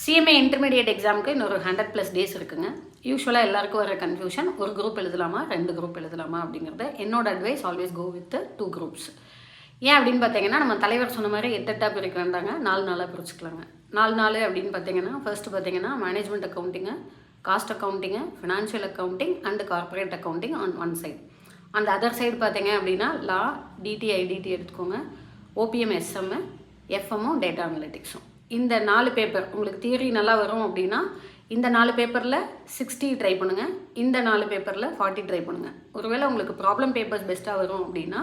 CMA intermediate எக்ஸாமுக்கு இன்னொரு 100+ days இருக்குங்க. யூஸ்வலாக எல்லாருக்கும் வர கன்ஃபியூஷன், ஒரு குரூப் எழுதலாமா 2 குரூப் எழுதலாமா அப்படிங்கிறது. என்னோட advice always go with 2 groups. ஏன் அப்படின்னு பார்த்தீங்கன்னா, நம்ம தலைவர் சொன்ன மாதிரி 8 பிரிக்க வேண்டாங்க, 4 பிரிச்சுக்கலாங்க. 4 அப்படின்னு பார்த்தீங்கன்னா, ஃபர்ஸ்ட் பார்த்தீங்கன்னா management accounting, cost accounting, financial accounting and corporate accounting on one side. அந்த அதர் சைடு பார்த்தீங்க அப்படின்னா லா, டிடி, ஐடிடி எடுத்துக்கோங்க, ஓபிஎம், எஸ்எம், எஃப்எம்மும் டேட்டா அனலிட்டிக்ஸும். இந்த 4 பேப்பர் உங்களுக்கு தியரி நல்லா வரும் அப்படின்னா இந்த 4 பேப்பரில் 60 ட்ரை பண்ணுங்கள், இந்த 4 பேப்பரில் 40 ட்ரை பண்ணுங்கள். ஒருவேளை உங்களுக்கு ப்ராப்ளம் பேப்பர்ஸ் பெஸ்ட்டாக வரும் அப்படின்னா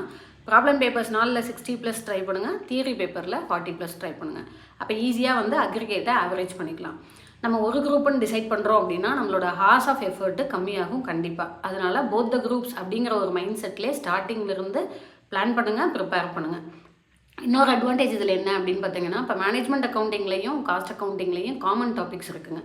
ப்ராப்ளம் பேப்பர்ஸ் 4ல் 60+ ட்ரை பண்ணுங்கள், தியரி பேப்பரில் 40+ ட்ரை பண்ணுங்கள். அப்போ ஈஸியாக வந்து அக்ரிகேட்டை ஆவரேஜ் பண்ணிக்கலாம். நம்ம ஒரு குரூப்புன்னு டிசைட் பண்ணுறோம் அப்படின்னா நம்மளோட ஹார்ஸ் ஆஃப் எஃபர்ட்டு கம்மியாகும் கண்டிப்பாக. அதனால் போத் த குரூப்ஸ் அப்படிங்கிற ஒரு மைண்ட் செட்லேயே ஸ்டார்டிங்லேருந்து பிளான் பண்ணுங்கள், ப்ரிப்பேர் பண்ணுங்கள். இன்னொரு அட்வான்டேஜ் இதில் என்ன அப்படின்னு பார்த்தீங்கன்னா, இப்போ மேனேஜ்மெண்ட் அக்கௌண்டிங்லேயும் காஸ்ட் அக்கௌண்டிங்லேயும் காமன் டாபிக்ஸ் இருக்குங்க.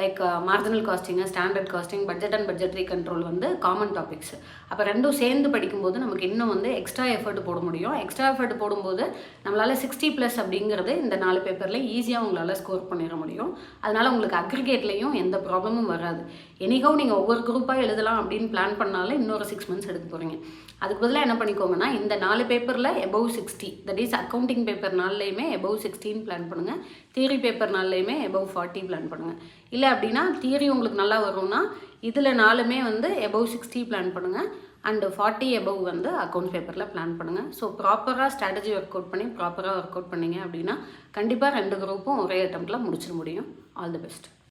Like marginal costing, standard costing, budget and budgetary control வந்து காமன் டாபிக்ஸ். அப்போ ரெண்டும் சேர்ந்து படிக்கும்போது நமக்கு இன்னும் வந்து எக்ஸ்ட்ரா எஃபர்ட் போட முடியும். எக்ஸ்ட்ரா எஃபர்ட் போடும்போது நம்மளால் 60+ அப்படிங்கிறது இந்த 4 பேப்பரில் ஈஸியாக உங்களால் ஸ்கோர் பண்ணிட முடியும். அதனால் உங்களுக்கு அக்ரிகேட்லேயும் எந்த ப்ராப்ளமும் வராது. எனிகோ நீங்கள் ஒவ்வொரு குரூப்பாக எழுதலாம் அப்படின்னு பிளான் பண்ணாலும் இன்னொரு 6 months எடுக்க போகிறீங்க. அதுக்கு பதிலாக என்ன பண்ணிக்கோங்கன்னா, இந்த 4 பேப்பரில் above 60, that is accounting paper 4லையுமே above 16 பிளான் பண்ணுங்கள், தியரி பேப்பர் 4லையுமே above 40 பிளான் பண்ணுங்கள். இல்லை அப்படின்னா தியரி உங்களுக்கு நல்லா வரும்னா இதில் 4மே வந்து above 60 பிளான் பண்ணுங்கள் அண்ட் 40 above வந்து அக்கௌண்ட் பேப்பரில் பிளான் பண்ணுங்கள். ஸோ ப்ராப்பராக ஸ்ட்ராட்டஜி ஒர்க் அவுட் பண்ணி ப்ராப்பராக ஒர்க் அவுட் பண்ணிங்க அப்படின்னா கண்டிப்பாக 2 குரூப்பும் ஒரே அட்டெம்ப்டில் முடிச்சிட முடியும். All the best.